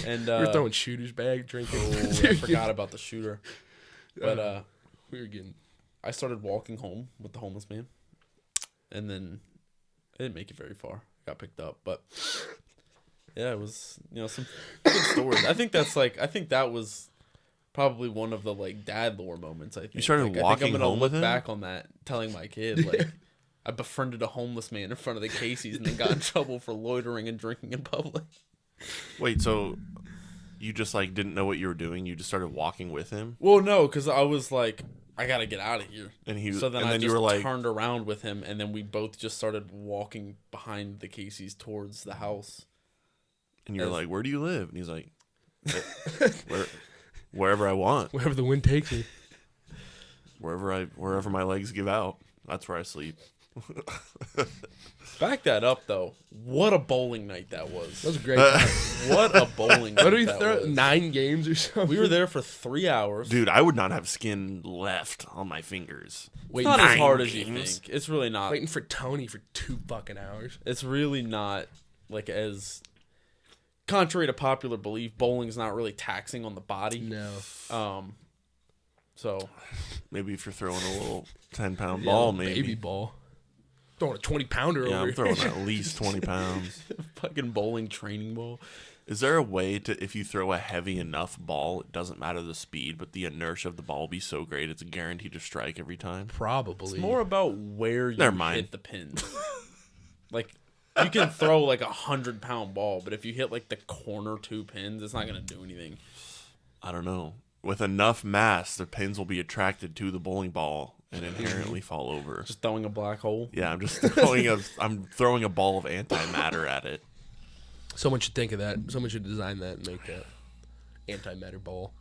And we were throwing shooters bag, drinking. I forgot about the shooter. But we were getting. I started walking home with the homeless man, and then I didn't make it very far. Got picked up, but yeah, it was some good stories. I think that was probably one of the dad lore moments. I think you started walking I think I'm gonna home look with him? back on that, telling my kid I befriended a homeless man in front of the Casey's and then got in trouble for loitering and drinking in public. Wait, so you just didn't know what you were doing? You just started walking with him? Well, no, because I was like, I gotta get out of here. And I you were turned around with him, and then we both just started walking behind the Casey's towards the house. And you're like, where do you live? And he's like, wherever I want. Wherever the wind takes me. Wherever my legs give out, that's where I sleep. Back that up, though. What a bowling night that was. That was a great time. What a bowling night What did we that throw? was. 9 games or something? We were there for 3 hours. Dude, I would not have skin left on my fingers. It's not as hard as you games? think. It's really not. Waiting for Tony for 2 fucking hours. It's really not as... Contrary to popular belief, bowling's not really taxing on the body. No. So... Maybe if you're throwing a little 10-pound ball, maybe. Baby ball. Throwing a 20-pounder Yeah, over I'm throwing at least 20 pounds. Fucking bowling training ball. Is there a way to, if you throw a heavy enough ball, it doesn't matter the speed, but the inertia of the ball will be so great it's guaranteed to strike every time? Probably. It's more about where you hit the pins. You can throw a 100-pound ball, but if you hit the corner 2 pins, it's not gonna do anything. I don't know. With enough mass, the pins will be attracted to the bowling ball and inherently fall over. Just throwing a black hole. Yeah, I'm just throwing a ball of antimatter at it. Someone should think of that. Someone should design that and make that antimatter ball.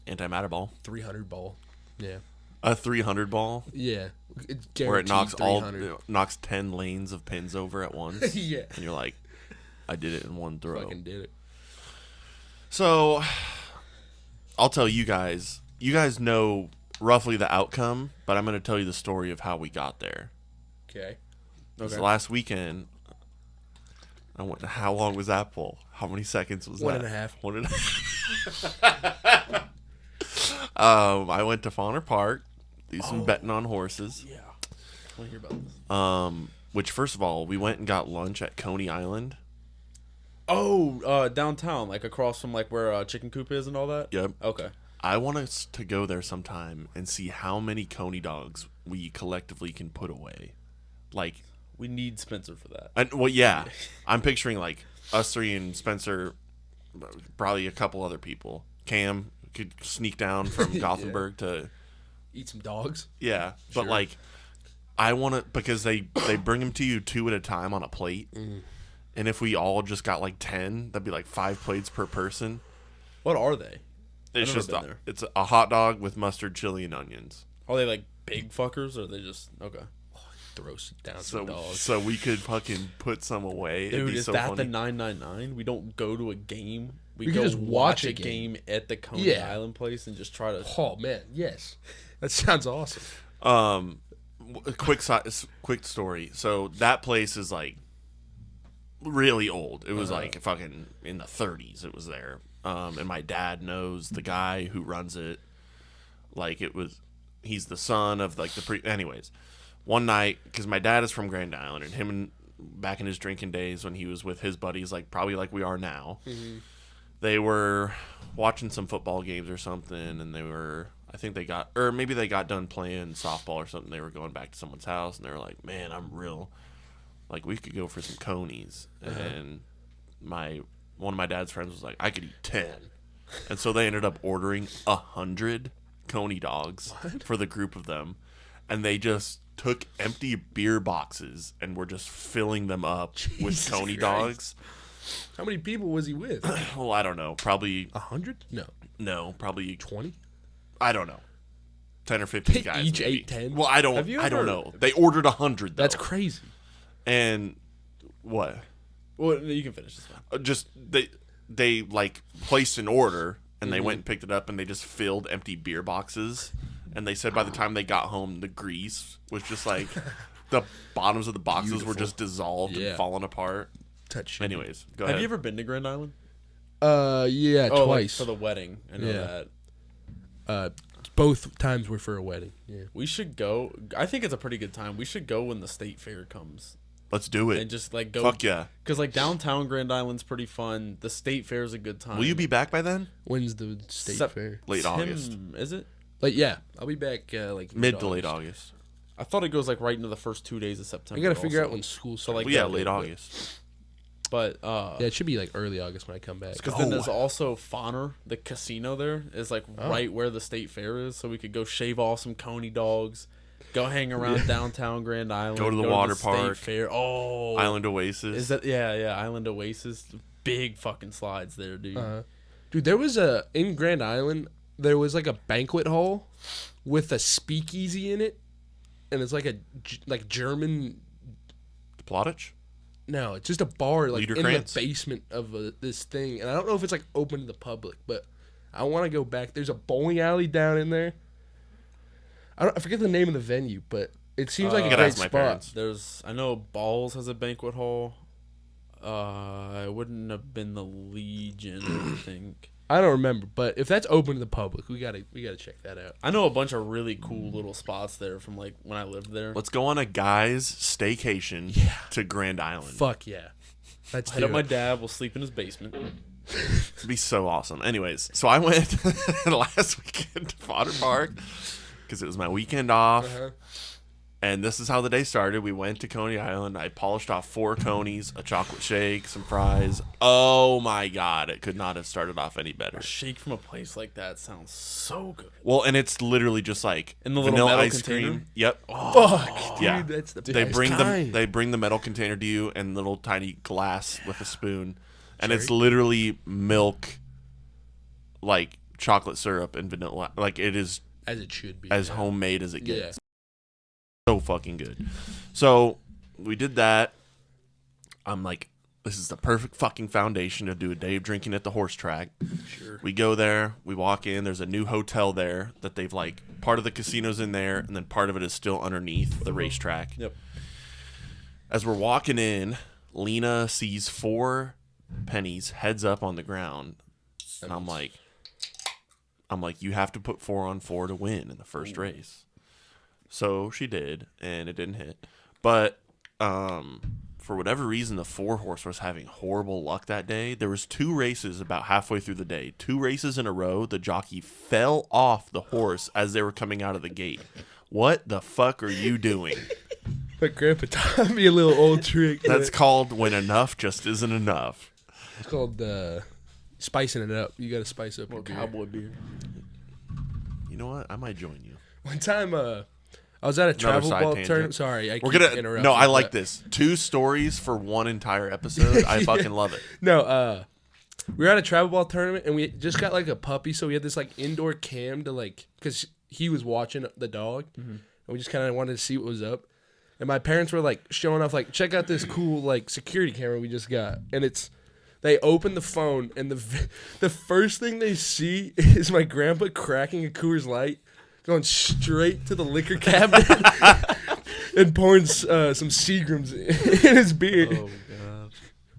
Antimatter ball. 300 ball. Yeah. A 300 ball. Yeah. It's where it knocks 300. knocks 10 lanes of pins over at once. Yeah. And you're like, I did it in one throw. Fucking did it. So, I'll tell you guys. You guys know roughly the outcome, but I'm going to tell you the story of how we got there. Okay. This last weekend, I went. How long was that poll? How many seconds was that? 1.5. 1.5. I went to Fauner Park, do some betting on horses. Yeah. I want to hear about this. Which, first of all, we went and got lunch at Coney Island. Oh, downtown, across from where Chicken Coop is and all that? Yep. Okay. I want us to go there sometime and see how many Coney dogs we collectively can put away. We need Spencer for that. Yeah. I'm picturing us 3 and Spencer, probably a couple other people. Cam could sneak down from Gothenburg to eat some dogs. Yeah, sure. But I want to, because they bring them to you 2 at a time on a plate. And if we all just got 10, that'd be 5 plates per person. What are they? It's just it's a hot dog with mustard, chili, and onions. Are they big fuckers, or are they just okay? Throw down some dogs. So we could fucking put some away. Dude, is that funny. the 999? We don't go to a game. We can go just watch a game at the Coney Island place and just try to. Oh man, yes, that sounds awesome. A quick story. So that place is really old. It was fucking in the 30s. It was there. And my dad knows the guy who runs it. He's the son of anyways. One night, because my dad is from Grand Island, and him back in his drinking days when he was with his buddies, probably we are now, they were watching some football games or something, and maybe they got done playing softball or something. They were going back to someone's house, and they were like, man, I'm real, we could go for some Conies. And one of my dad's friends was like, I could eat 10. And so they ended up ordering 100 Coney dogs for the group of them. And they just took empty beer boxes and were just filling them up with Coney dogs. How many people was he with? Well, I don't know. Probably 100? No, probably 20. I don't know. 10 or 15 guys. Each maybe. 8, 10. Well, I don't know. They ordered 100 though. That's crazy. And what? Well, you can finish this one. Just they placed an order and they went and picked it up and they just filled empty beer boxes. And they said by the time they got home, the grease was just the bottoms of the boxes were just dissolved and falling apart. Touch. Anyways, go ahead. Have you ever been to Grand Island? Yeah, Oh, like twice. for the wedding. I know that. Both times were for a wedding. Yeah. We should go. I think it's a pretty good time. We should go when the state fair comes. Let's do it. And just like go. Fuck yeah. Because like downtown Grand Island's pretty fun. The state fair is a good time. Will you be back by then? When's the state fair? Late August. Is it? Like, yeah. I'll be back like Mid to late August. I thought it goes like right into the first 2 days of September. I gotta figure also. out when school So starts. like Well, yeah, that late way, August. But yeah, it should be like early August when I come back. because then there's also Fonner, the casino there is like right where the state fair is, so we could go shave off some Coney dogs, go hang around downtown Grand Island, Go to the water state park. fair. Oh, Island Oasis. is that yeah Island Oasis, big fucking slides there, dude. Dude, there was in Grand Island, there was like a banquet hall with a speakeasy in it, and it's like a German. The Plottich? No, it's just a bar like in Liederkranz? the basement of this thing, and I don't know if it's like open to the public, but I want to go back. There's a bowling alley down in there. I forget the name of the venue, but it seems like a gotta great ask my spot. parents. I know Balls has a banquet hall. It wouldn't have been the Legion, I think. I don't remember, but if that's open to the public, we gotta check that out. I know a bunch of really cool little spots there from like when I lived there. Let's go on a guy's staycation to Grand Island. Fuck yeah, let's Hit do up my it. dad. We'll sleep in his basement. It'd be so awesome. Anyways, so I went last weekend to Fodder Park because it was my weekend off. And this is how the day started. We went to Coney Island. I polished off 4 conies, a chocolate shake, some fries. Oh my God. It could not have started off any better. A shake from a place like that sounds so good. Well, and it's literally just like In the little vanilla metal ice container? cream. Yep. Fuck, Yeah. dude, that's the They best bring kind. they bring the metal container to you and little tiny glass with a spoon. And it's literally milk, like chocolate syrup and vanilla. Like it is as it should be, as homemade as it gets. Yeah. So fucking good. So we did that. I'm like, this is the perfect fucking foundation to do a day of drinking at the horse track. Sure. We go there, we walk in, there's a new hotel there that they've like, part of the casino's in there, and then part of it is still underneath the racetrack. Yep. As we're walking in, Lena sees 4 pennies heads up on the ground. And I'm like, you have to put 4 on 4 to win in the first race. So she did, and it didn't hit. But for whatever reason, the 4-horse was having horrible luck that day. There was 2 races about halfway through the day. 2 races in a row, the jockey fell off the horse as they were coming out of the gate. What the fuck are you doing? But Grandpa taught me a little old trick. That's called when enough just isn't enough. It's called spicing it up. You got to spice up your beer. Cowboy beer. You know what? I might join you. One time, I was at a travel side ball tangent. tournament. Sorry, I We're keep gonna interrupting. no. I like but- this. 2 stories for one entire episode. I fucking love it. No, we were at a travel ball tournament and we just got like a puppy, so we had this like indoor cam to like, because he was watching the dog, and we just kind of wanted to see what was up. And my parents were like showing off, like, check out this cool like security camera we just got, and they open the phone and the first thing they see is my grandpa cracking a Coors Light, going straight to the liquor cabinet and pouring some Seagrams in his beer. Oh god.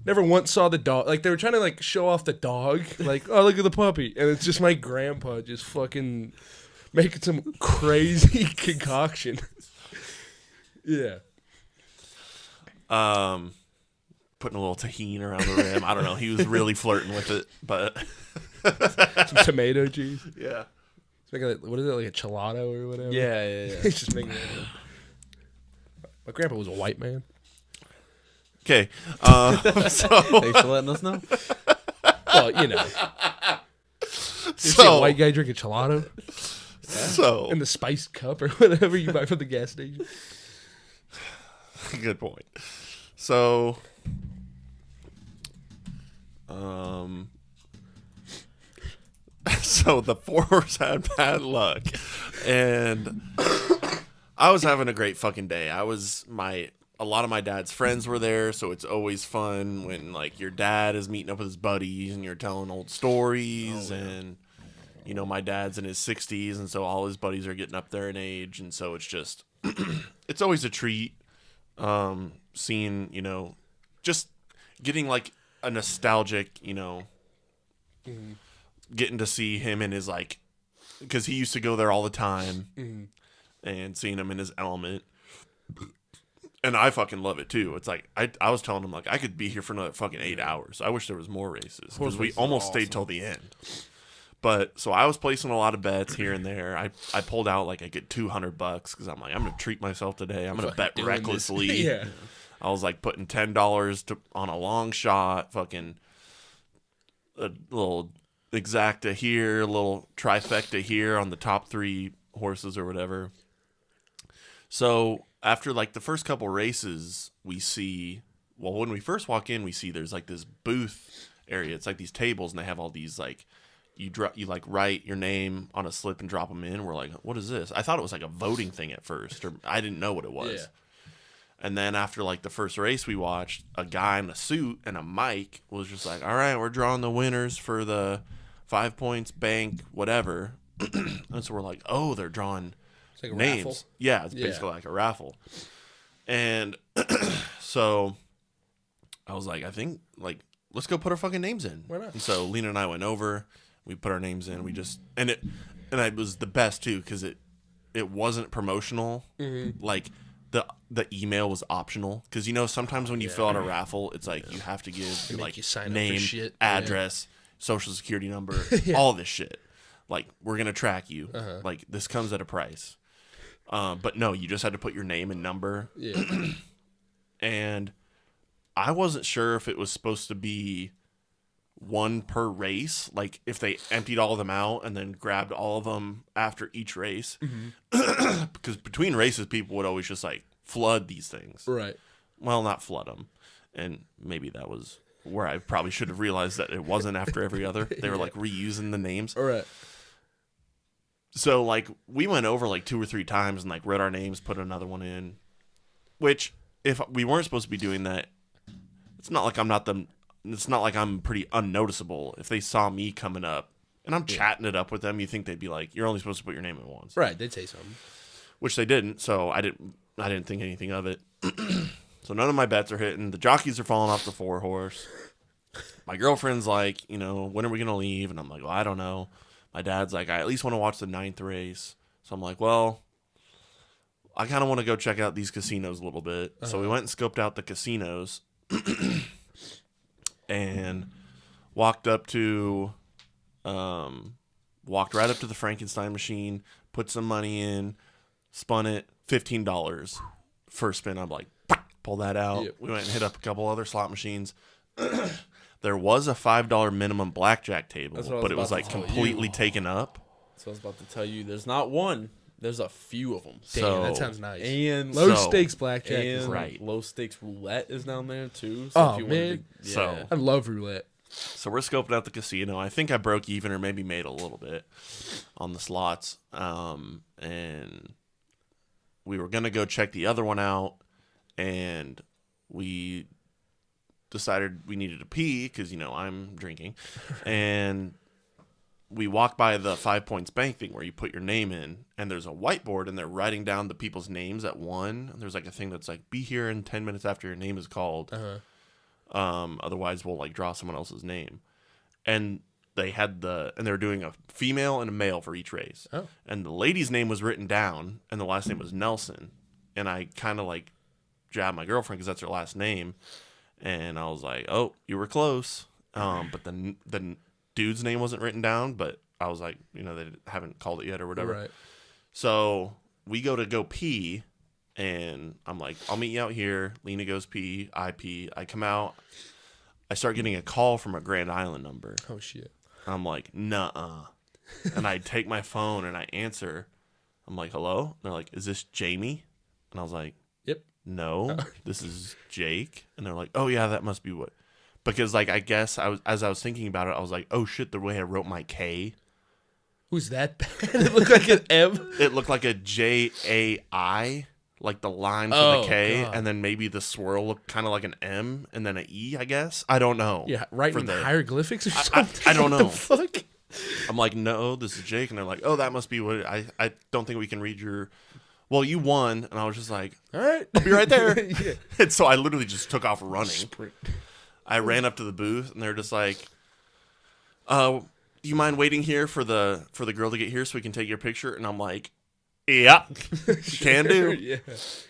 Never once saw the dog. Like, they were trying to, like, show off the dog. Like, oh, look at the puppy. And it's just my grandpa just fucking making some crazy concoction. Yeah. Putting a little tahini around the rim. I don't know. He was really flirting with it, but Some tomato juice. yeah. It's making, like, what is it, like a gelato or whatever? Yeah. He's just making it. My grandpa was a white man. Okay. So Thanks for letting us know. Well, you know. You see a so white guy drink a gelato so in the spiced cup or whatever you buy from the gas station. good point. So so the 4-horse had bad luck, and I was having a great fucking day. A lot of my dad's friends were there, so it's always fun when like your dad is meeting up with his buddies and you're telling old stories. And you know, my dad's in his 60s, and so all his buddies are getting up there in age, and so it's just it's always a treat seeing, you know, just getting like a nostalgic, you know, getting to see him in his like, because he used to go there all the time, and seeing him in his element. And I fucking love it too. It's like I was telling him like I could be here for another fucking 8 hours. I wish there was more races because we almost stayed till the end. But so I was placing a lot of bets here and there. I pulled out like I get $200 because I'm like I'm gonna treat myself today. I'm gonna bet recklessly. Yeah. I was like putting $10 on a long shot, fucking a little exacta here, a little trifecta here on the top 3 horses or whatever. So after like the first couple races, we see, well, when we first walk in, we see there's like this booth area. It's like these tables, and they have all these like you like write your name on a slip and drop them in. We're like, what is this? I thought it was like a voting thing at first, or I didn't know what it was. Yeah. And then after like the first race we watched, a guy in a suit and a mic was just like, all right, we're drawing the winners for the 5 points bank, whatever. And so we're like, oh, they're drawing it's like a names. raffle? Yeah, it's basically like a raffle. And so I was like, I think like let's go put our fucking names in. Why not? And so Lena and I went over, we put our names in, we just and it was the best too because it wasn't promotional. Like the email was optional because sometimes when you fill out a raffle, it's like you have to give like you sign name, up for shit. address, social security number, all this shit. Like we're gonna track you. Like this comes at a price. But no, you just had to put your name and number. Yeah. And I wasn't sure if it was supposed to be one per race, like if they emptied all of them out and then grabbed all of them after each race. Because between races, people would always just like flood these things. Right. Well, not flood them. And maybe that was where I probably should have realized that it wasn't after every other. They were like reusing the names. All right. So, like, we went over, like, 2 or 3 times and, like, wrote our names, put another one in. Which, if we weren't supposed to be doing that, it's not like I'm pretty unnoticeable. If they saw me coming up and I'm chatting it up with them, you think they'd be like, you're only supposed to put your name in once. Right, they'd say something. Which they didn't, so I didn't think anything of it. So none of my bets are hitting. The jockeys are falling off the 4-horse. My girlfriend's like, when are we going to leave? And I'm like, well, I don't know. My dad's like, I at least want to watch the 9th race. So I'm like, well, I kind of want to go check out these casinos a little bit. So we went and scoped out the casinos and walked right up to the Frankenstein machine, put some money in, spun it, $15 first spin. I'm like, pull that out. Yep. We went and hit up a couple other slot machines. There was a $5 minimum blackjack table, but it was like completely taken up. So I was about to tell you, there's not one. There's a few of them. Damn, that sounds nice. And low stakes blackjack is right. Low stakes roulette is down there too. So man, so I love roulette. So we're scoping out the casino. I think I broke even or maybe made a little bit on the slots. And we were gonna go check the other one out, and we decided we needed to pee because I'm drinking, and we walked by the 5 points bank thing where you put your name in, and there's a whiteboard and they're writing down the people's names at one. And there's like a thing that's like, be here in 10 minutes after your name is called. Otherwise we'll like draw someone else's name. And they had and they were doing a female and a male for each race. Oh. And the lady's name was written down and the last name was Nelson. And I kind of like jabbed my girlfriend because that's her last name. And I was like, oh, you were close. But the dude's name wasn't written down, but I was like, they haven't called it yet or whatever. Right. So we go pee, and I'm like, I'll meet you out here. Lena goes pee. I come out. I start getting a call from a Grand Island number. Oh, shit. I'm like, nuh-uh. And I take my phone, and I answer. I'm like, hello? And they're like, is this Jamie? And I was like, yep. No, this is Jake. And they're like, oh, yeah, that must be what. Because, like, I guess as I was thinking about it, I was like, oh, shit, the way I wrote my K. Who's that bad? It looked like an M? It looked like a J-A-I, like the line for the K, God. And then maybe the swirl looked kind of like an M and then an E, I guess. I don't know. Yeah, writing hieroglyphics or something? I don't know. What the fuck? I'm like, no, this is Jake. And they're like, oh, that must be what I don't think we can read your... Well, you won. And I was just like, all right, I'll be right there. Yeah. And so I literally just took off running. Sprint. I ran up to the booth, and they're just like, do you mind waiting here for the girl to get here so we can take your picture? And I'm like, yeah, can do. Yeah.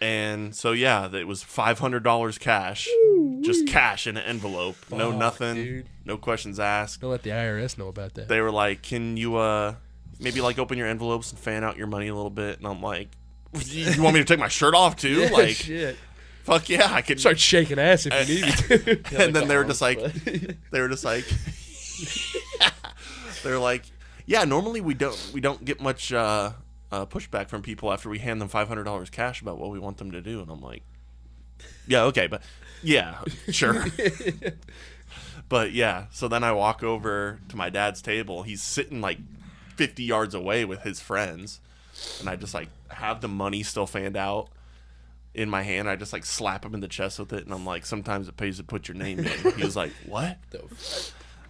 And so, yeah, it was $500 cash. Just cash in an envelope. No nothing. Dude. No questions asked. Don't let the IRS know about that. They were like, can you maybe like open your envelopes and fan out your money a little bit? And I'm like, you want me to take my shirt off too? Yeah, Like, shit. fuck yeah, I could Start shaking ass if you need me to. And then they were just like, they're like, yeah, normally we don't get much pushback from people after we hand them $500 cash about what we want them to do. And I'm like, yeah, okay, but yeah, sure. But yeah, so then I walk over to my dad's table. He's sitting like 50 yards away with his friends, and I just like have the money still fanned out in my hand. I just like slap him in the chest with it, and I'm like, sometimes it pays to put your name in. He was like, what?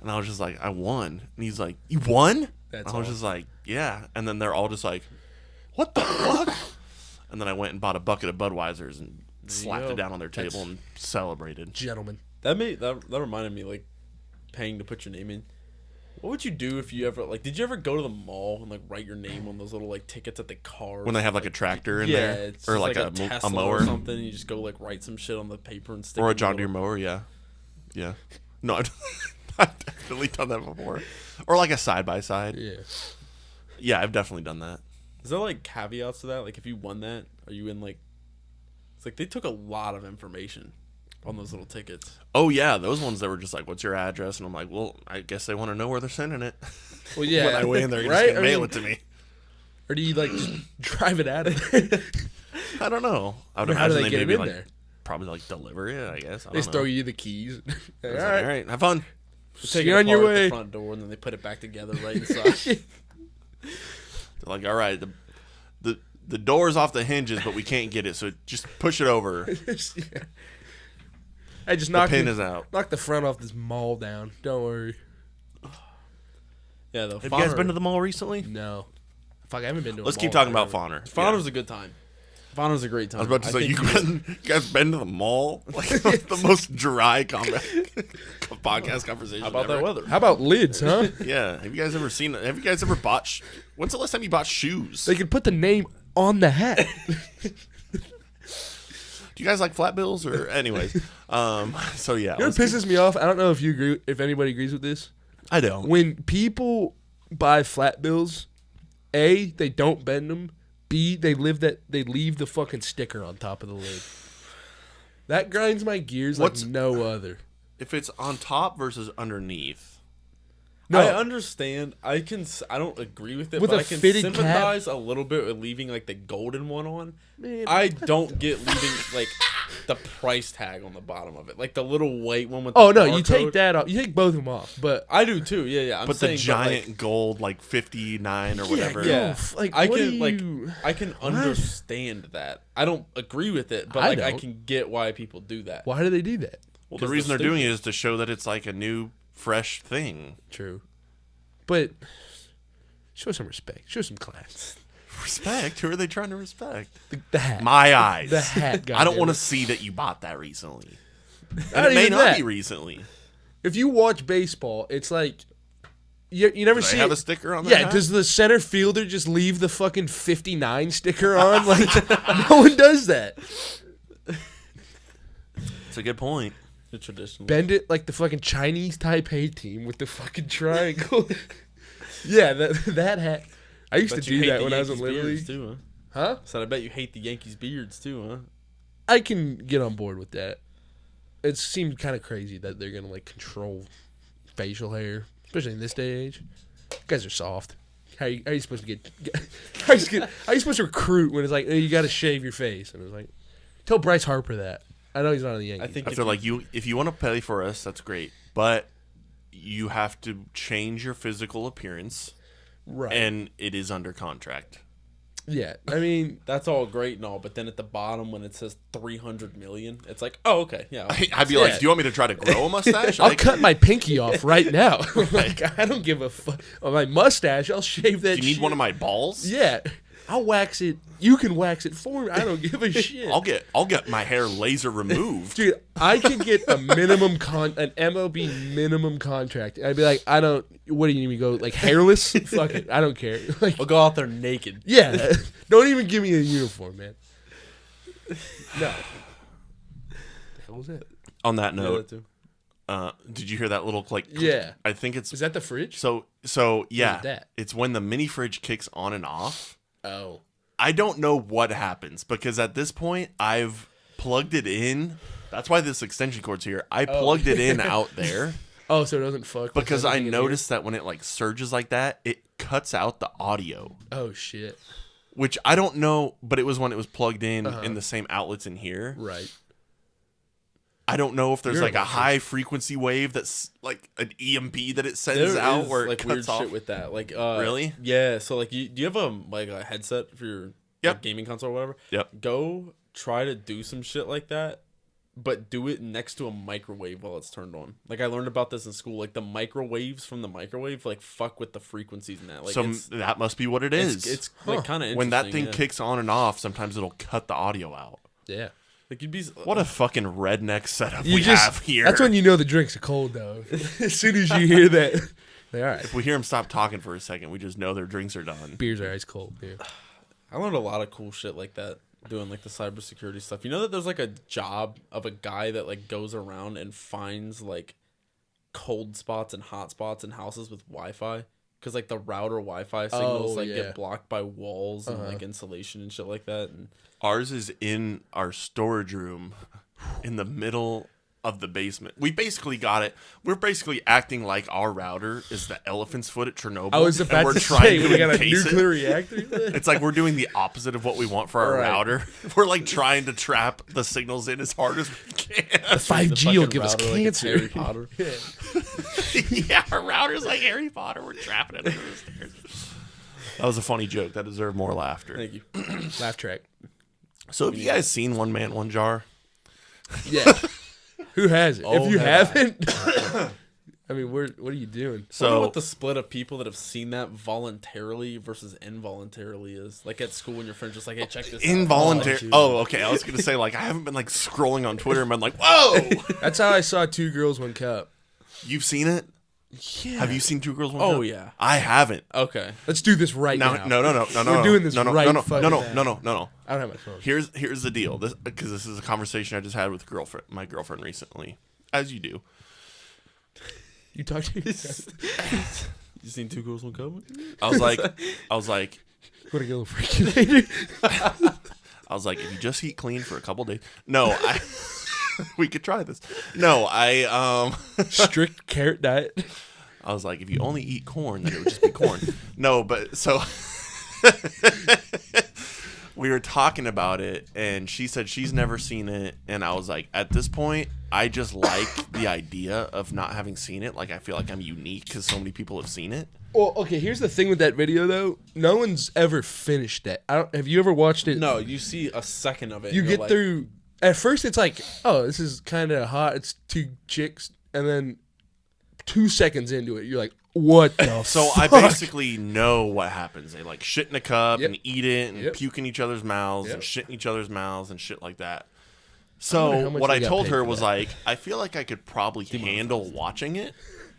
And I was just like, I won. And he's like, you won? That's I was just like, yeah. And then they're all just like, what the fuck? And then I went and bought a bucket of Budweisers and slapped it down on their table and celebrated. Gentlemen. That reminded me, like, paying to put your name in. What would you do if you ever, like, did you ever go to the mall and, like, write your name on those little, like, tickets at the cars? When they have, like, a tractor in there? It's Or, just like, a Tesla mower? or something. You just go, like, write some shit on the paper and stick Or it a in John the Deere little- mower, yeah. Yeah. No, I've definitely done that before. Or, like, a side-by-side. Yeah. Yeah, I've definitely done that. Is there, like, caveats to that? Like, if you won that, are you in, like... It's like they took a lot of information on those little tickets. Oh, yeah, those ones that were just like, what's your address? And I'm like, well, I guess they want to know where they're sending it. Well, yeah. When I win, they're right? just going to mail it to me. Or do you, like, just drive it out of there? I don't know. I would How do imagine they they get it maybe, in like, there? probably, like, deliver it, I guess. I They don't just throw know. you the keys. All It's like, right. all right, have fun. See Take you it on your apart at way. the front door, and then they put it back together right inside. They're like, all right, the door's off the hinges, but we can't get it, so just push it over. Yeah. I just The knocked pin is out. Knock the front off this mall down. Don't worry. Yeah, though. Have you guys been to the mall recently? No. Fuck, I haven't been to a Let's keep mall talking about forever. Fauner. Fauner's a good time. Fauner's a great time. I was about to say, think you guys been to the mall? Like, the most dry podcast conversation How about ever. that weather? How about lids, huh? Yeah. Have you guys ever bought when's the last time you bought shoes? They could put the name on the hat. Do you guys like flat bills or anyways? So yeah. You know what pisses me off? I don't know if anybody agrees with this. I don't. When people buy flat bills, A, they don't bend them. B, they leave the fucking sticker on top of the lid. That grinds my gears like no other. If it's on top versus underneath. No, I understand. I don't agree with it, With but a I can fitted cap? sympathize a little bit with leaving like the golden one on. Man. I don't get leaving like the price tag on the bottom of it, like the little white one with. Oh the no, you barcode. take that off. You take both of them off, but I do too. Yeah, yeah. I'm But saying, the giant gold, like 59 or whatever. Yeah, like, I what can do like you- I can understand that. I don't agree with it, but I like I don't. can get why people do that. why do they do that? Well, the 'Cause reason they're they're doing it stupid. is to show that it's like a new, fresh thing. True, but show some respect. Show some class. Respect? Who are they trying to respect? The hat. My eyes. The hat. I don't want to goddammit. see that you bought that recently. And Not it may even not that. be recently. If you watch baseball, it's like you never Do see they have it- a sticker on that Yeah, hat? does the center fielder just leave the fucking 59 sticker on? Like, no one does that. It's a good point. The traditional. Bend it like the fucking Chinese Taipei team with the fucking triangle. Yeah, that hat. I used to Bet you do hate that the when I was in Yankees Little beards League. too, huh? Huh? Said I bet you hate the Yankees beards too, huh? I can get on board with that. It seemed kind of crazy that they're gonna like control facial hair, especially in this day and age. You guys are soft. How you supposed to get? How you supposed to recruit when it's like you got to shave your face? And it's like, tell Bryce Harper that. I know he's not on the Yankees. I think I if feel you- like if you want to pay for us, that's great. But you have to change your physical appearance, right. and it is under contract. Yeah, I mean, that's all great and all, but then at the bottom when it says 300 million, it's like, oh okay, yeah. I'd be Yeah. like, do you want me to try to grow a mustache? I'll Like, cut my pinky off right now. Like, I don't give a fuck. On my mustache, I'll shave that do you need shit. one of my balls? Yeah. I'll wax it. You can wax it for me. I don't give a shit. I'll get my hair laser removed. Dude, I can get a an MLB minimum contract. I'd be like, I don't. What do you need me to go like hairless? Fuck it, I don't care. Like, I'll go out there naked. yeah, don't even give me a uniform, man. No. The hell was that? On that Yeah, note, that too. did you hear that little click? Yeah. I think it's Is that the fridge? so yeah. that? It's when the mini fridge kicks on and off. Oh. I don't know what happens because at this point I've plugged it in. That's why this extension cord's here. I plugged it in out there Oh, so it doesn't fuck. with because I everything in noticed that when it like surges like that, it cuts out the audio. here? Oh shit. Which I don't know, but it was when it was plugged in the same outlets in here. Right. I don't know if there's You're like a electric. high frequency wave that's like an EMP that it sends There out is, where it like cuts weird off. shit with that. Like Really? Yeah. So like, do you have a headset for your like, gaming console or whatever? Yep. Go try to do some shit like that, but do it next to a microwave while it's turned on. Like I learned about this in school. Like the microwaves from the microwave like fuck with the frequencies in that. Like So that must be what it is. it's like kind of when that thing kicks on and off, sometimes it'll cut the audio out. Yeah. Like you'd be What a fucking redneck setup You we have here. That's when you know the drinks are cold, though. As soon as you hear that, like, all right, If we hear them stop talking for a second, we just know their drinks are done. beers are ice cold. Yeah. I learned a lot of cool shit like that doing like the cybersecurity stuff. You know that there's like a job of a guy that like goes around and finds like cold spots and hot spots in houses with Wi-Fi because like the router Wi-Fi signals yeah. get blocked by walls and like insulation and shit like that. And Ours is in our storage room in the middle of the basement. We basically got it. We're basically acting like our router is the elephant's foot at Chernobyl. I was and about we're to trying say to we got a encase it. nuclear reactor. It's like we're doing the opposite of what we want for our Right. router. We're like trying to trap the signals in as hard as we can. The 5G will give us router, like it's cancer. Harry Potter. Yeah, our router's like Harry Potter. We're trapping it under the stairs. That was a funny joke. That deserved more laughter. Thank you. Laugh track. So have you guys seen One Man, One Jar? Yeah. Who has it? Oh, if you have haven't, I mean, what are you doing? So So what the split of people that have seen that voluntarily versus involuntarily is. Like at school when your friends just like, hey, check this out. involuntary. dude. Oh, okay. I was gonna say like I haven't been like scrolling on Twitter and been like, whoa. That's how I saw Two Girls, One Cup. You've seen it? Yeah. Have you seen Two Girls, One Oh Cup? yeah. I haven't. Okay. Let's do this right No, now. no. We're doing this no, no, right no, no, fucking no, now. no, no, no, no. I don't have my phone. Here's the deal. Because this is a conversation I just had with my girlfriend recently, as you do. You talk to me. You seen Two Girls One Cup? I was like, Want to get a little freaky later? I was like, if you just eat clean for a couple days. No, we could try this. No, Strict carrot diet. I was like, if you only eat corn, then it would just be corn. No, but so we were talking about it, and she said she's never seen it, and I was like, at this point, I just like the idea of not having seen it. Like, I feel like I'm unique because so many people have seen it. Well, okay, here's the thing with that video, though. No one's ever finished that. Have you ever watched it? No, you see a second of it. You and you're get like, through. At first, it's like, oh, this is kind of hot. It's two chicks. And then 2 seconds into it, you're like, what the So fuck? I basically know what happens. They like shit in a cup Yep. and eat it and Yep. puke in each other's mouths Yep. and shit in each other's mouths and shit like that. wonder So how much what they I got told paid her for was that. like, I feel like I could probably handle watching it,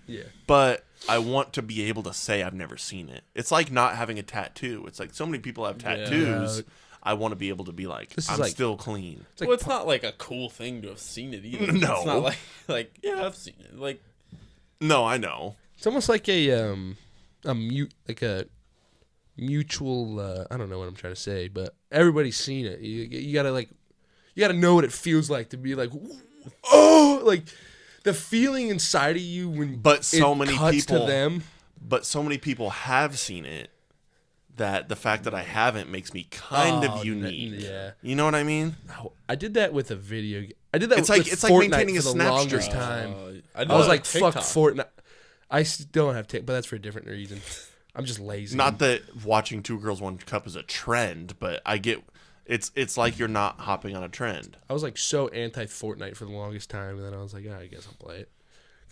Yeah. but I want to be able to say I've never seen it. It's like not having a tattoo. It's like so many people have tattoos. I want to be able to be like, This is I'm like- still clean. It's like, Well, it's not like a cool thing to have seen it either. No. It's not like yeah, I've seen it. Like No, I know. it's almost like a mutual. I don't know what I'm trying to say, but everybody's seen it. You gotta know what it feels like to be like, oh, like the feeling inside of you when. But so many cuts people to them. But so many people have seen it that the fact that I haven't makes me kind Oh, of unique. yeah. You know what I mean? I did that with a video. I did that. It's with like- it's like Fortnite maintaining for a the snap longest streak. time. I I was like, TikTok. fuck Fortnite. I still don't have TikTok, but that's for a different reason. I'm just lazy. Not that watching Two Girls One Cup is a trend, but I get it's like you're not hopping on a trend. I was like so anti Fortnite for the longest time, and then I was like, I guess I'll play it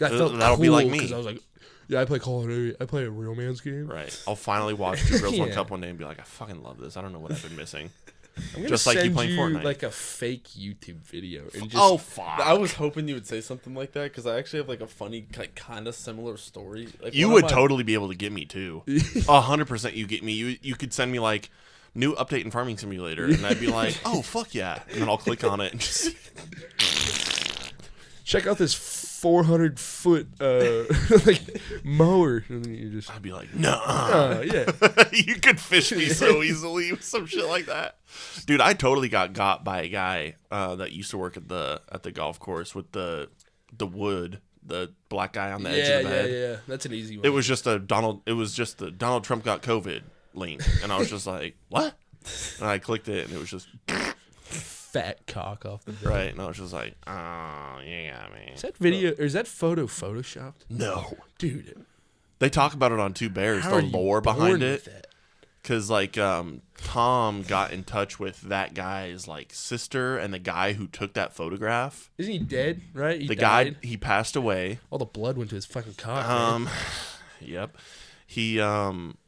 I felt That'll be like me. because I was like, yeah, I play Call of Duty. I play a real man's game. Right. I'll finally watch Two Girls One Yeah. Cup one day and be like, I fucking love this. I don't know what I've been missing. I'm gonna Just like you send playing Fortnite. like a fake YouTube video. And just, Oh, fuck. I was hoping you would say something like that because I actually have like a funny, like, kind of similar story. Like, You one would of my- totally be able to get me, too. 100% you get me. You could send me, like, new update in Farming Simulator, and I'd be like, oh, fuck yeah. And then I'll click on it and just... check out this 400-foot like mower. And then you just, I'd be like, no. yeah. You could fish me so easily with some shit like that. Dude, I totally got by a guy that used to work at the golf course with the wood, the black guy on the edge of the bed. Yeah. That's an easy one. It was just the Donald Trump got COVID link, and I was just like, what? And I clicked it, and it was just fat cock off the bed. right, and I was just like, oh yeah, man. Is that video or is that photo photoshopped? No, Dude. they talk about it on Two Bears, How the are you lore born behind with it. that? Because, like, Tom got in touch with that guy's, like, sister and the guy who took that photograph. Isn't he dead? Right? He The died. guy, he passed away. All the blood went to his fucking cock. man. Yep. He,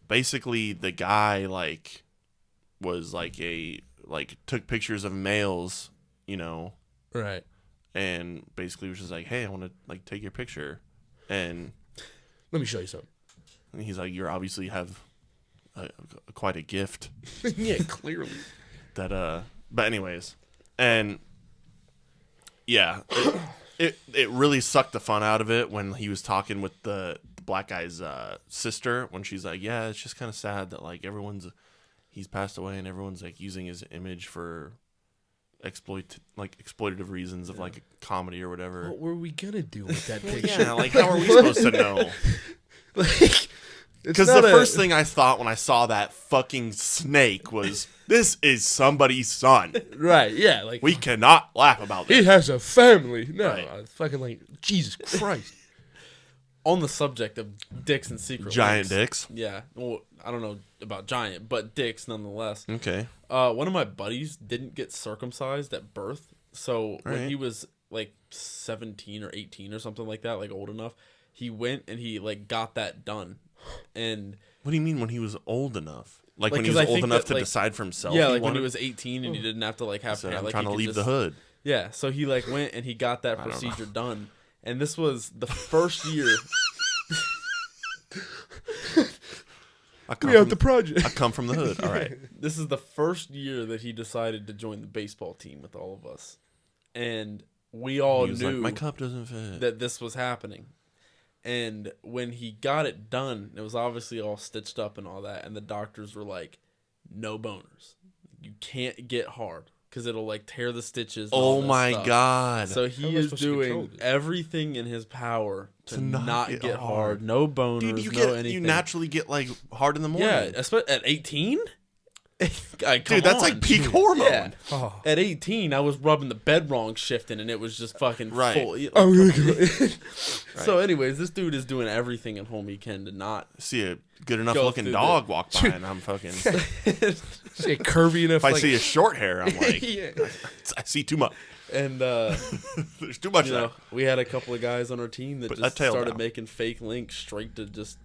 basically, the guy, like, was, like, took pictures of males, you know, Right. and basically was just like, hey, I want to, like, take your picture. And Let me show you something. he's like, you obviously have quite a gift. Yeah, clearly. That but anyways, and yeah, it really sucked the fun out of it when he was talking with the black guy's sister, when she's like, yeah, it's just kind of sad that, like, he's passed away and everyone's, like, using his image for exploitative reasons of, like, a comedy or whatever. What were we gonna do with that picture? Yeah, like, how are we supposed to know? Like, Because the first thing I thought when I saw that fucking snake was, this is somebody's son. Right, yeah, like We cannot laugh about he this. has a family. No, Right. fucking like Jesus Christ. On the subject of dicks and secret Giant links. dicks. Yeah. Well, I don't know about giant, but dicks nonetheless. Okay. One of my buddies didn't get circumcised at birth. So when Right. he was like 17 or 18 or something like that, like old enough, he went and he like got that done. And What do you mean when he was old enough? Like when he 'cause was I old think enough that, to like, decide for himself? yeah, he like when he wanted- was 18 and he didn't have to like have said, hair, I'm like trying he to could leave just, the hood. Yeah, so he like went and he got that don't know. procedure done. And this was the first year. I come, We have from, the project. I come from the hood. All right. This is the first year that he decided to join the baseball team with all of us. And we all He was knew like, my cup doesn't fit. that this was happening. And when he got it done, it was obviously all stitched up and all that. And the doctors were like, no boners. You can't get hard because it'll like tear the stitches. And all Oh this my stuff. God. So How he am I is supposed to control doing this? everything in his power to not get hard. hard. No boners, Dude, you no anything. you naturally get, like, hard in the morning. Yeah, especially at 18? Dude, that's like peak hormone. Yeah. Oh. At 18, I was rubbing the bed wrong shifting, and it was just fucking Right. full. Oh, really? So, anyways, this dude is doing everything at home he can to not. See a good enough Go looking through dog walk by and I'm fucking... See a curvy enough. If I like, see a short hair, I'm like, yeah. I see too much. And, There's too much you there. know, we had a couple of guys on our team that Put just that tail started down. making fake links straight to just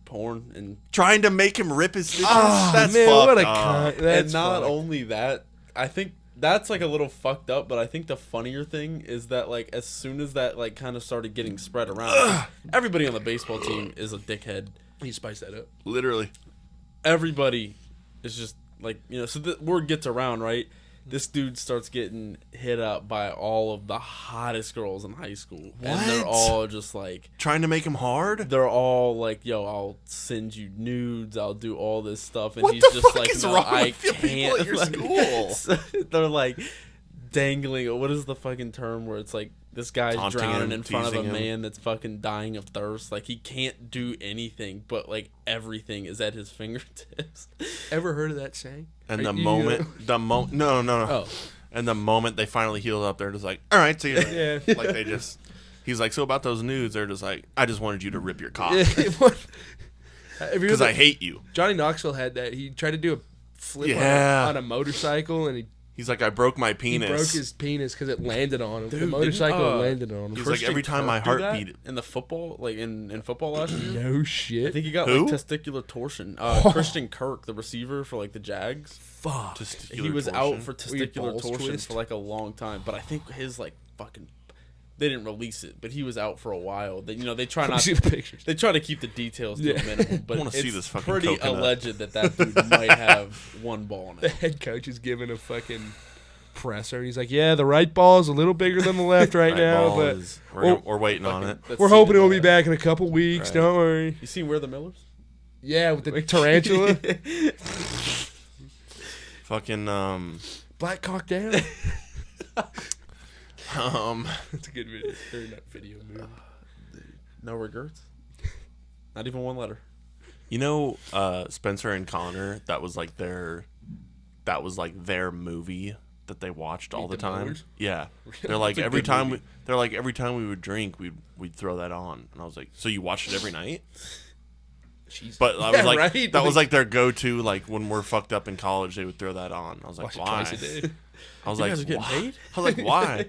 porn. And Trying to make him rip his stitches? Oh, That's man, fucked what a up. cunt. That's and not fucked. only that, I think that's like a little fucked up, but I think the funnier thing is that like as soon as that like kind of started getting spread around, everybody on the baseball team is a dickhead. You spice that up. Literally. Everybody is just like, you know, so the word gets around, right? This dude starts getting hit up by all of the hottest girls in high school. And they're What? all just like, Trying to make him hard? they're all like, yo, I'll send you nudes, I'll do all this stuff. And What he's the just fuck like, is no, wrong I with the people can't. at your Like, school? so they're like dangling. What is the fucking term where it's like this guy's Taunting drowning him, in front of a teasing him. man that's fucking dying of thirst? Like he can't do anything, but like everything is at his fingertips. Ever heard of that saying? And Are the you- moment, no. Oh. And the moment they finally healed up, they're just like, all right, see ya. Yeah. Like they just, he's like, so about those nudes, they're just like, I just wanted you to rip your cock. Because Because I hate you. Johnny Knoxville had that. He tried to do a flip Yeah. on a motorcycle, and he He's like, I broke my penis. He broke his penis because it landed on him. Dude, the motorcycle didn't, landed on him. He's like, every time my heart beat in the football, like in football last year. No I shit. think he got Who? like testicular torsion. Christian Kirk, the receiver for like the Jags. Fuck. He was out for Were your testicular balls torsion twist? for like a long time, but I think his like fucking. They didn't release it, but he was out for a while. They, they try not. See the pictures. They try to keep the details to a minimum, but I wanna it's see this fucking pretty coconut. alleged that dude might have one ball in The it. head coach is giving a fucking presser. He's like, yeah, the right ball is a little bigger than the left right now, ball but is- well, we're waiting on it. Let's we're see hoping it. it will be back in a couple weeks. Right. Don't worry. You seen Where the Millers? Yeah, with the tarantula. Fucking Black cock down. That's a good video. Or not video, movie. No regrets. Not even one letter. Spencer and Connor. That was like their movie that they watched all the the time. Millers? Yeah, they're like It's a every good time movie. every time we would drink, we'd throw that on, and I was like, so you watched it every night? Jesus. But I was like, right? that was like their go-to. Like when we're fucked up in college, they would throw that on. I was like, Watch it why? twice a day. I was You like, guys are getting why? paid? I was like, why?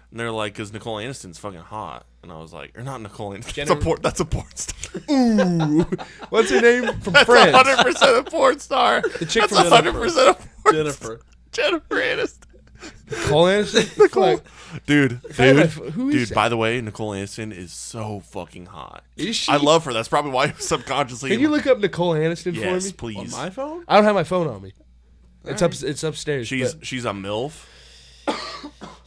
And they're like, because Nicole Aniston's fucking hot. And I was like, or not Nicole Aniston. That's a porn star. Ooh. What's her name from That's Friends? 100% a porn star. The chick That's from 100% a porn Jennifer. Jennifer Aniston. Nicole Aniston? Nicole. Dude. Who is Dude, that? by the way, Nicole Aniston is so fucking hot. Is she? I love her. That's probably why subconsciously. Can you look up Nicole Aniston Yes, for me? please. On my phone? I don't have my phone on me. It's Alright. It's upstairs. She's but- a MILF.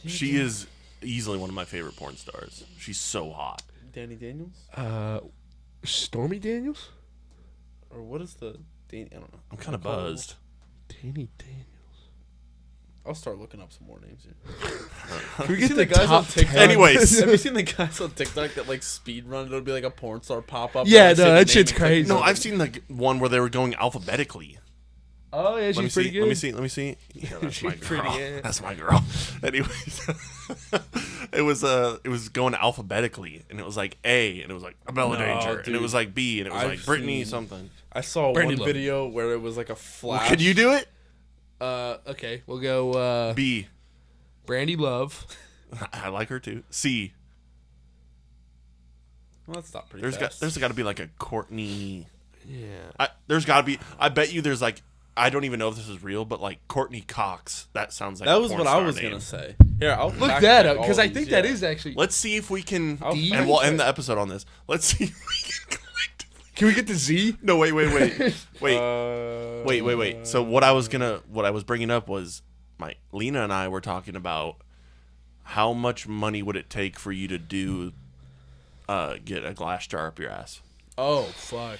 She is easily one of my favorite porn stars. She's so hot. Danny Daniels? Stormy Daniels. Or what is the... I don't know. I'm kind of buzzed. Danny Daniels. I'll start looking up some more names here. Can we You get seen the the guys on top TikTok? 10? Anyways. Have you seen the guys on TikTok that like speed run? It'll be like a porn star pop up. Yeah, and, like, no, say the that name shit's and click crazy. No, something. I've seen the one where they were going alphabetically. Oh yeah, she's Let me pretty see. good. Let me see. Yeah, that's She's my pretty girl. good. That's my girl. Anyways, it was going alphabetically, and it was like A, and it was like Abella No, Danger, and dude. it was like B, and it was I've like Brittany seen- something. I saw Brandy one Love. video where it was like a flash. Could you do it? Okay, we'll go B. Brandy Love. I like her too. C. Well, that's not pretty There's fast. got to be like a Courtney. Yeah. There's got to be. I bet you there's like. I don't even know if this is real, but like Courtney Cox. That sounds like That a was porn what I star was name. gonna say. Here, I'll Look fact that check up all because I these, think that yeah. is actually. Let's see if we can, I'll D? and we'll fact end the check. episode on this. Let's see if we can collectively. Can we get the Z? No, wait. Wait. Uh, So what I was bringing up was Lena and I were talking about how much money would it take for you to get a glass jar up your ass? Oh fuck.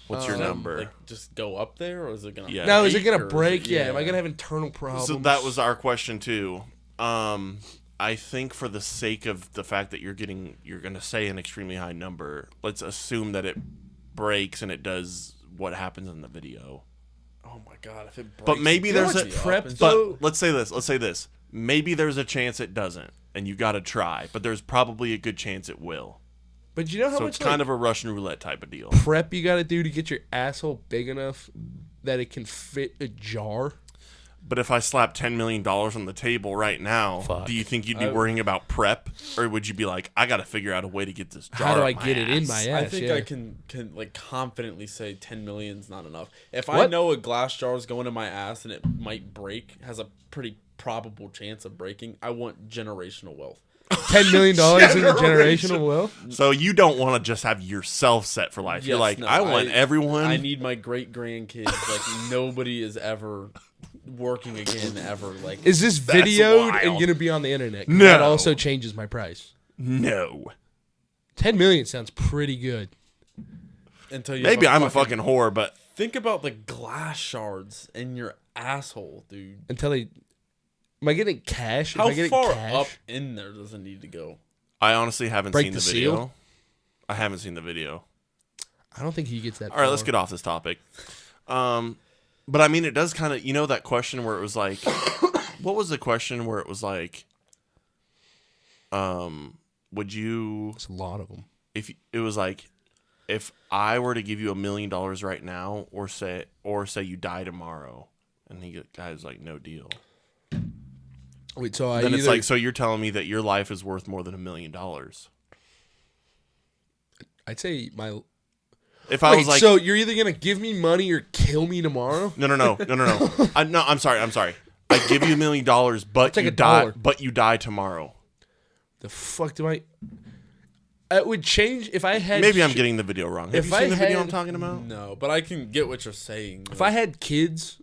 What's your number? Like, just go up there, or is it gonna? Yeah. Now is it break, gonna or break? Yeah. Am I gonna have internal problems? So that was our question too. I think for the sake of the fact that you're gonna say an extremely high number, let's assume that it breaks and it does what happens in the video. Oh my god! If it breaks, But maybe it there's breaks a me up prep, and though. shit. But let's say this. Maybe there's a chance it doesn't, and you got to try. But there's probably a good chance it will. But you know how So much it's kind of a Russian roulette type of deal. prep you got to do to get your asshole big enough that it can fit a jar? But if I slap $10 million on the table right now, Fuck. do you think you'd be worrying about prep, or would you be like, I got to figure out a way to get this jar? How do up I my get it in ass? my ass? I think yeah. I can like confidently say 10 million's not enough. If I What? know a glass jar is going in my ass and it might break, has a pretty probable chance of breaking, I want generational wealth. $10 million in the generational wealth. So you don't want to just have yourself set for life. You're Yes, like, no, I want everyone. I need my great grandkids. Like nobody is ever working again ever. Like Is this That's videoed wild. and gonna be on the internet? No. That also changes my price. No. 10 million sounds pretty good. until you Maybe have I'm a fucking whore, but think about the glass shards in your asshole, dude. Until they. Am I getting cash? How Am I getting far cash? up in there does it need to go? I honestly haven't Break seen the the video. seal? I haven't seen the video. I don't think he gets that. All right, let's far. get off this topic. But I mean, it does kind of, that question where it was like, what was the question where it was like, would you, It's a lot of them. if it was like, if I were to give you $1 million right now, or say you die tomorrow, and the guy's like, no deal. Wait, so then it's like, so you're telling me that your life is worth more than $1 million? I'd say my. If I was like, so you're either gonna give me money or kill me tomorrow? No. I'm sorry. I give you $1 million, but like you $1. die. But you die tomorrow. The fuck do I? It would change if I had. Maybe I'm getting the video wrong. Have if you seen I the video I'm had- talking about? No, but I can get what you're saying. If I had kids,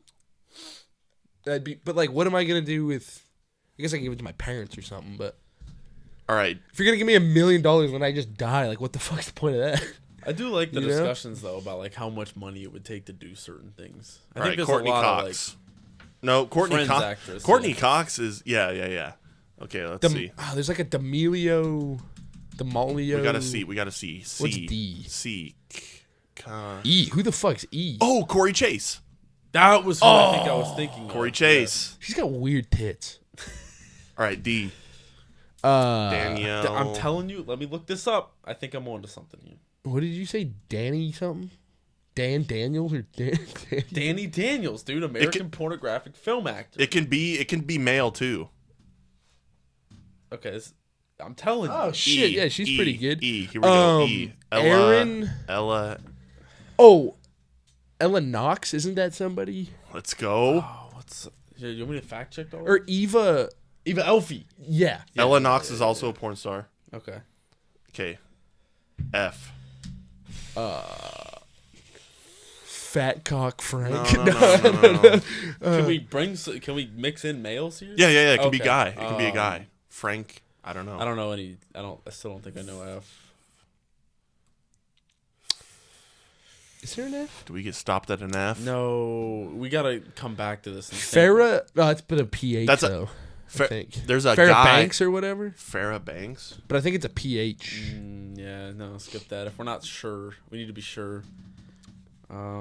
that'd be. But like, what am I gonna do with? I guess I can give it to my parents or something. But All right. if you're gonna give me $1 million when I just die, like, what the fuck's the point of that? I do like the You know? discussions though about like how much money it would take to do certain things. I All think right. there's Courtney a lot Cox. of No, Courtney Friends Cox. actress, Courtney yeah. Cox is yeah. Okay, let's see. There's like a D'Amelio. We gotta see. What's D? C. E. Who the fuck's E? Oh, Corey Chase. that was who I think I was thinking. Corey of. Chase. She's got weird tits. All right, D. Danielle. Danielle. I'm telling you. Let me look this up. I think I'm onto something here. What did you say? Danny something? Dan Daniels or Dan? Danny Daniels, dude, American pornographic film actor. It can be male too. Okay, I'm telling you. Oh shit! Yeah, she's pretty good. E. Here we go. E. Ella. Oh, Ella Knox. Isn't that somebody? Let's go. Oh, what's? Here, you want me to fact check all? Or Eva Elfie. Yeah. Ella Knox is also a porn star. Okay. Okay. F. Fat cock Frank. No. Can we mix in males here? Yeah. It can be Okay. guy. It can be a guy. Frank. I don't know. I don't know any. I still don't think I know F. Is there an F? Do we get stopped at an F? No, we gotta come back to this. Farrah. No, it's been a PH That's though. I think. There's a Farrah guy. Banks or whatever. Farrah Banks. But I think it's a PH. Yeah, no, skip that. If we're not sure, we need to be sure.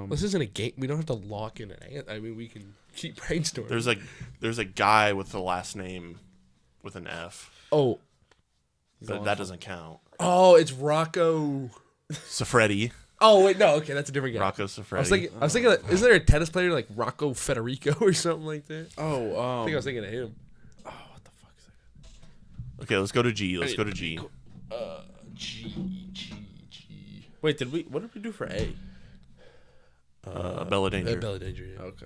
This isn't a game. We don't have to lock in an answer. I mean, we can keep brainstorming. There's a guy with the last name with an F, Oh, but that doesn't count. oh, it's Rocco. Safredi. Oh wait, no, okay, that's a different guy. Rocco I Safredi. was thinking, isn't there a tennis player like Rocco Federico or something like that? Oh, I think I was thinking of him. Oh, what the fuck is that? Okay, let's go to G. Let's go to G. G. Wait, what did we do for A? Bella Danger. Bella Danger. Yeah. Okay.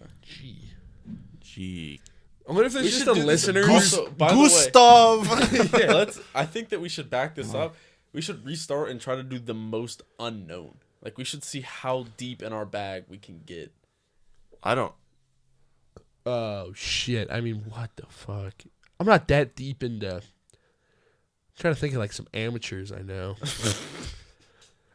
G. I wonder if there's just a listener. Also, by the Gustav. way, I think that we should back this up. We should restart and try to do the most unknown. Like, we should see how deep in our bag we can get. I don't. Oh shit! I mean, what the fuck? I'm not that deep into. I'm trying to think of like some amateurs I know.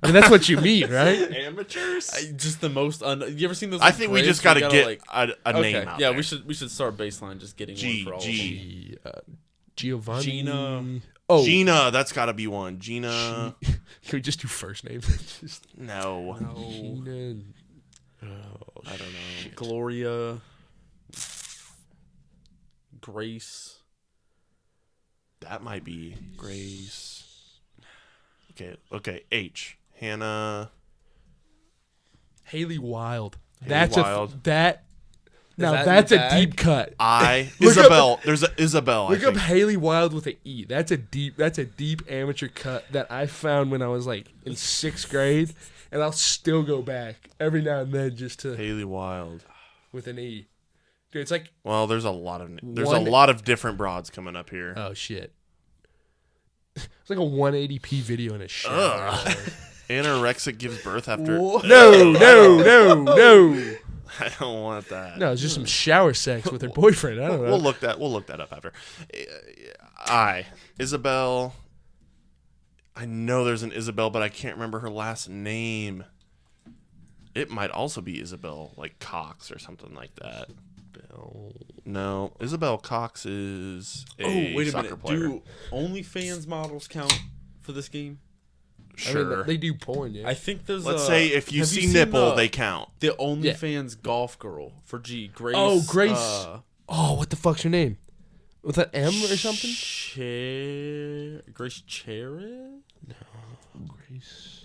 I mean, that's what you mean, right? Amateurs. Just the most you ever seen those? I think we just gotta get a okay, name out yeah, there. we should start baseline just getting G, one for all G. of them. Giovanni. Gina. Oh, Gina, that's gotta be one. Gina. Can we just do first names? Just No. Gina. I don't know. Gloria. Grace. That might be Grace. Okay. H. Hannah. Haley Wild. Haley That's Wild. that. Now that in that's the a bag? deep cut. I. Look Isabel. There's a Isabel. Look I up think. Haley Wild with an E. That's a deep amateur cut that I found when I was like in 6th grade, and I'll still go back every now and then just to Haley Wild. with an E. Dude, it's like, Well, there's a lot of different broads coming up here. oh shit. It's like a 180p video in a shower. Anorexic gives birth after. No. I don't want that. No, it's just some shower sex with her boyfriend. I don't know. We'll look that up after. Isabel. I know there's an Isabel, but I can't remember her last name. It might also be Isabel, like Cox or something like that. No, Isabel Cox is a wait a soccer minute. player. Do OnlyFans models count for this game? Sure. I mean, they do porn, yeah. I think there's. Let's say if you have see seen nipple, they count. The OnlyFans golf girl for G. Grace. Oh, Grace. Oh, what the fuck's her name? With an M or something? Grace Cherry? Grace.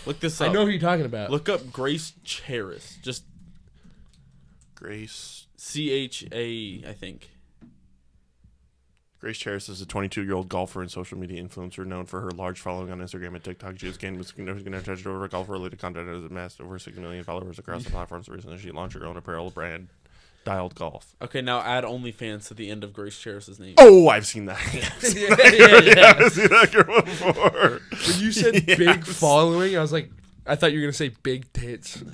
Look this up. I know who you're talking about. Look up Grace Charis. Just Grace. CHA, I think. Grace Charis is a 22-year-old golfer and social media influencer known for her large following on Instagram and TikTok. She has gained significant attention over golf-related content and has amassed over 6 million followers across the platforms. Recently, she launched her own apparel brand, Dialed Golf. Okay, now add OnlyFans to the end of Grace Charis's name. Oh, I've seen that. Yes. yeah. I've seen that girl before. When you said big following, I was like, I thought you were gonna say big tits.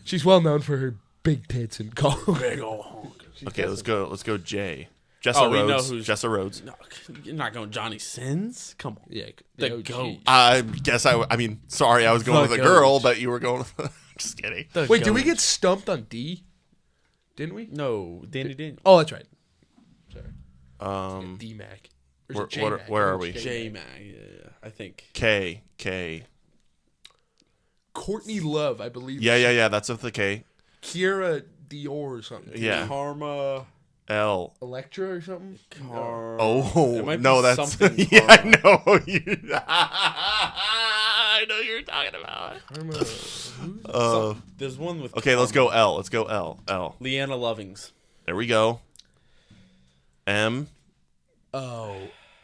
She's well known for her big tits and golf. Big ol' honk. Okay, let's go. Jay. Jessa Oh, we know Rhodes. who's- Jessa Rhodes. No, you're not going Johnny Sins? Come on. Yeah, The OG. goat. I guess I mean, sorry, I was going The with a girl, goat. but you were going with... Just kidding. The Wait, did goat. we get stumped on D? Didn't we? No, Danny Daniel. Oh, that's right. Sorry. D Mac. Where are we? J-Mag, yeah, I think. K. Courtney Love, I believe. Yeah, that's with the K. Kiera Dior or something. Yeah. Karma. L. Electra or something. Oh, It might no, be that's... something Yeah, I Karma. know. I know you're talking about. Karma. There's one with. Okay, let's go L. Let's go L. L. Leanna Lovings. There we go. M. Oh,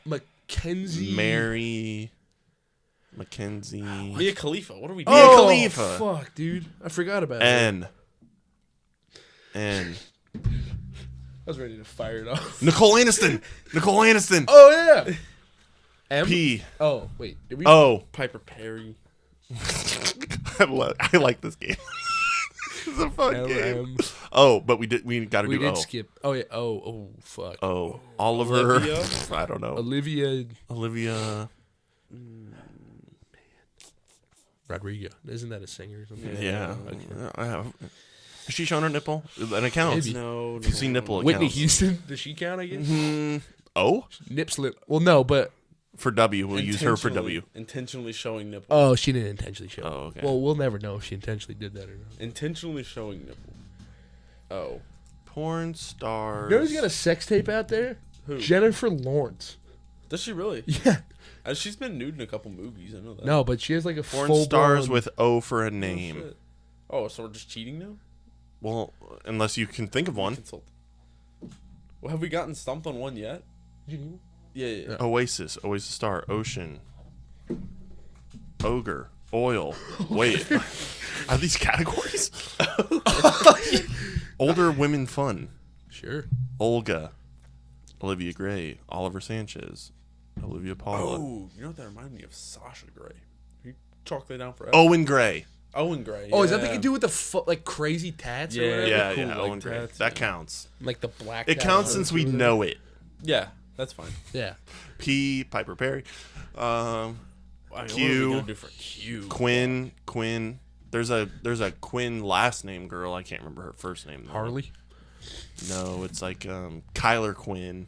Mackenzie. Mary. Mackenzie. Mia Khalifa. What are we doing? Mia Oh, Khalifa. fuck, dude. I forgot about it. N. I was ready to fire it off. Nicole Aniston. Oh, yeah. M? P. Oh, wait. Did we? O. Piper Perry. I like this game. This is a fun L, game. M. Oh, but we got to We do did O. skip. Oh, yeah. Oh, fuck. Oh, Oliver. Olivia? I don't know. Olivia Olivia. Rodrigo. Isn't that a singer or something? Yeah. Okay. Has she shown her nipple? An account. Maybe. No. If you see nipple, it Whitney counts. Houston. Does she count, I guess? O? Nip slip. Well, no, but. For W. We'll use her for W. Intentionally showing nipple. Oh, she didn't intentionally show. Oh, okay. Well, we'll never know if she intentionally did that or not. Intentionally showing nipple. Oh. Porn stars. You know who's got a sex tape out there? Who? Jennifer Lawrence. Does she really? Yeah. She's been nude in a couple movies. I know that. No, but she has like a Porn full stars blown... with O for a Oh, name. shit. Oh, so we're just cheating now? Well, unless you can think of one. Consult. Well, have we gotten stumped on one yet? Yeah. Oasis star. Ocean. Ogre. Oil. Wait. Are these categories? Older women fun. Sure. Olga. Olivia Gray. Oliver Sanchez. Olivia Paula. Oh, you know what that reminded me of? Sasha Grey. You chalk that down forever. Owen Gray. Owen Gray. Oh, is that the yeah. to do with the like crazy tats or Yeah. whatever? Yeah, cool, yeah. like Owen Gray. tats, That yeah. counts. Like the black. It tats counts or since we whatever. know it. Yeah, that's fine. Yeah. P. Piper Perry. I mean, Q. What are we gonna do for Q? Quinn. There's a Quinn last name girl. I can't remember her first name. Though. Harley. No, it's like Kyler Quinn,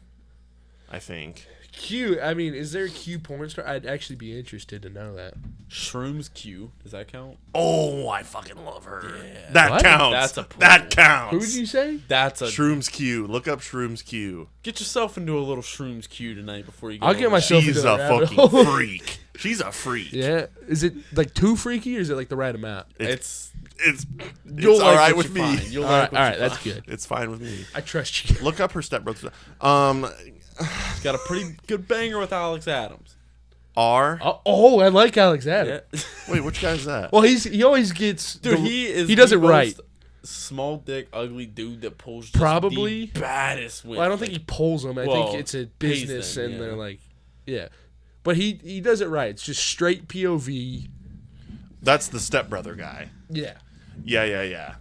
I think. Q. I mean, is there a Q porn star? I'd actually be interested to know that. Shrooms Q. Does that count? Oh, I fucking love her. Yeah. That What? counts. That's a that pull. counts. Who did you say? That's a Shrooms Q. Look up Shrooms Q. Get yourself into a little Shrooms Q tonight before you. I'll get myself She's into a the rabbit fucking hole. freak. She's a freak. Yeah. Is it like too freaky or is it like the right amount? It's It's you'll all like right what with you me. find. You'll All like right, what all you right, that's find. good. It's fine with me. I trust you. Look up her stepbrother. Got a pretty good banger with Alex Adams. R. Oh, I like Alex Adams. Yeah. Wait, which guy is that? Well, he always gets Dude, the- he does the it right. most small dick, ugly dude that pulls just Probably. the baddest women. Well, I don't think he pulls them. I Well, think it's a pays business, them, and yeah. they're like, yeah. But he does it right. It's just straight POV. That's the stepbrother guy. Yeah. Yeah.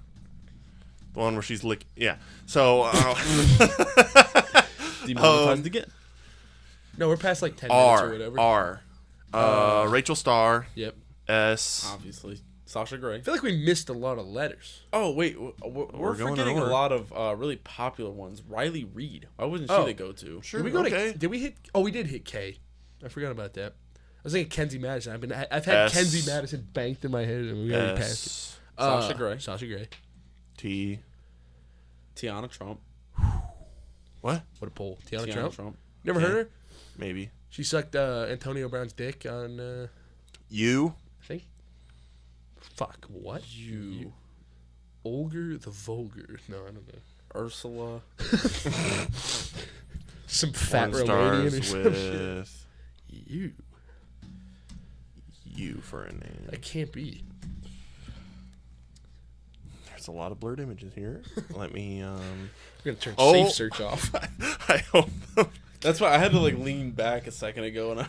The one where she's yeah. So demonetized again. No, we're past like 10 minutes or whatever. R. Rachel Starr. Yep. S. Obviously, Sasha Grey. I feel like we missed a lot of letters. Oh wait, we're going in forgetting a order. lot of really popular ones. Riley Reid. Why wasn't she Oh. the go-to? Sure. Did we go okay. to? Did we hit? Oh, we did hit K. I forgot about that. I was thinking Kenzie Madison. I've had S. Kenzie Madison banked in my head, and we already passed it. S. Sasha Grey. Sasha Grey. T. Tiana Trump. What? What a poll. Tiana Tiana Trump. Never Yeah. heard her? Maybe. She sucked Antonio Brown's dick on. U. I think. Fuck. What? You. Olger the Vulgar. No, I don't know. Ursula. Some fat Porn Romanian or stars some shit. with You. for a name. That can't be. There's a lot of blurred images here. Let me. I'm gonna turn Oh. safe search off. I hope. That's why I had to like lean back a second ago,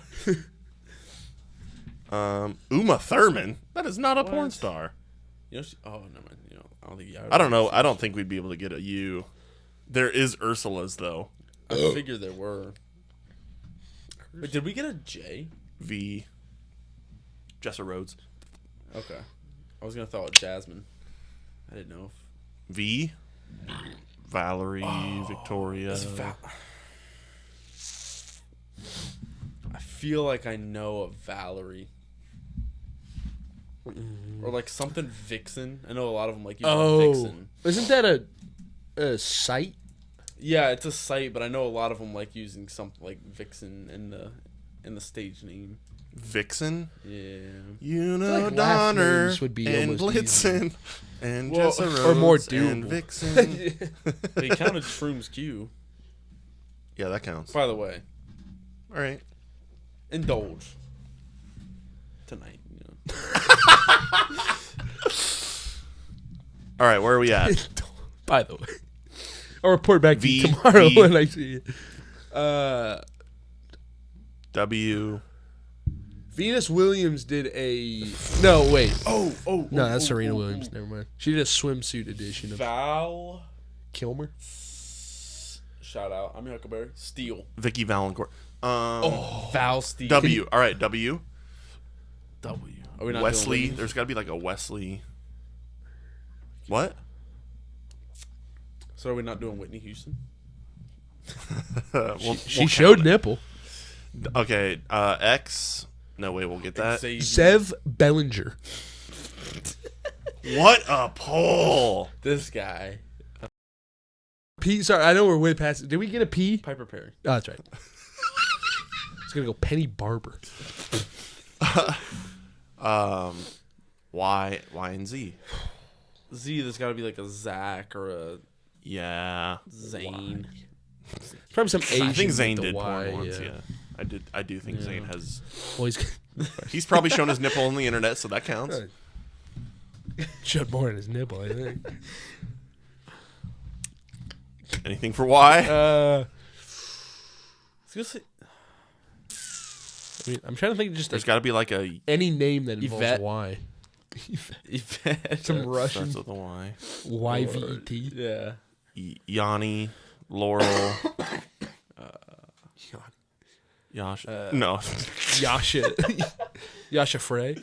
and Uma Thurman. That is not a porn What? star. you know, never mind. You know, I don't think. I don't know. I don't think we'd be able to get a U. There is Ursula's though. I figured there were. Wait, did we get a J? V. Jessa Rhodes. Okay, I was gonna throw out Jasmine. I didn't know if V. Valerie. Victoria. it's I feel like I know a Valerie. Or like something Vixen. I know a lot of them like use Vixen. Isn't that a site? Yeah, it's a site, but I know a lot of them like using something like Vixen in the stage name. Vixen. Yeah. You know like last Donner names would be and almost Blitzen and Well, Jessa Rhodes or more and doable. Vixen. They counted Shrooms Q. Yeah, that counts. By the way, All right. indulge tonight. You know. All right, where are we at? By the way, I'll report back to you V, tomorrow V. when I see it. W. Venus Williams did a. No, wait. Oh, No, that's Serena Williams. Never mind. She did a swimsuit edition of Val. Kilmer. Shout out. I'm Huckleberry. Steele. Vicky Valancourt. Val Steele. W. All right, W. W. Are we not Wesley. doing Whitney? There's got to be like a Wesley. What? So are we not doing Whitney Houston? She showed nipple. Okay, X. No way, we'll get that. Xavier. Sev Bellinger. What a poll! This guy. P. Sorry, I know we're way past. Did we get a P? Piper Perry. Oh, that's right. It's gonna go Penny Barber. Y and Z. Z, there's got to be like a Zach or a Yeah. Zane. Probably some Asian. I think with Zane the did Y, porn once. Yeah. I do think Yeah. Zane has. Well, he's He's probably shown his nipple on the internet, so that counts. showed more in his nipple. I think. Anything for Y? I was gonna say I mean, I'm trying to think of just There's like got to be like a any name that involves Yvette. Y. Yvette. Some Russian starts with a Y. YVET. Yeah. Yanni, Laurel, Yash. No. Yasha. Yasha Frey.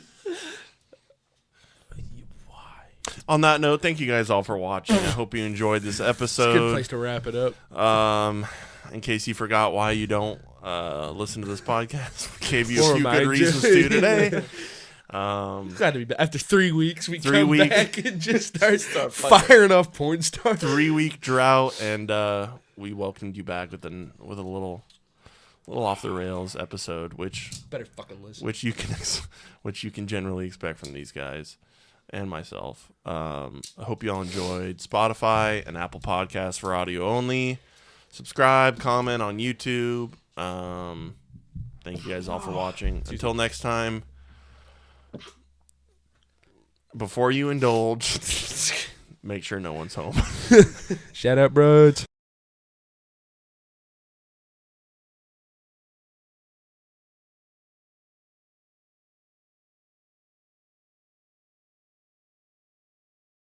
On that note, thank you guys all for watching. I hope you enjoyed this Good episode. place to wrap it up. In case you forgot why you don't listen to this podcast, we gave you Or a few good remind you. reasons to today. Glad to be back. After 3 weeks, we 3 come weeks. back and just start firing off porn stars. 3-week drought, and we welcomed you back with a little off the rails episode, which Better fucking listen. which you can generally expect from these guys and myself. I hope you all enjoyed Spotify and Apple Podcasts for audio only. Subscribe, comment on YouTube. Thank you guys all for watching. Until next time, before you indulge, make sure no one's home. Shout out, bros.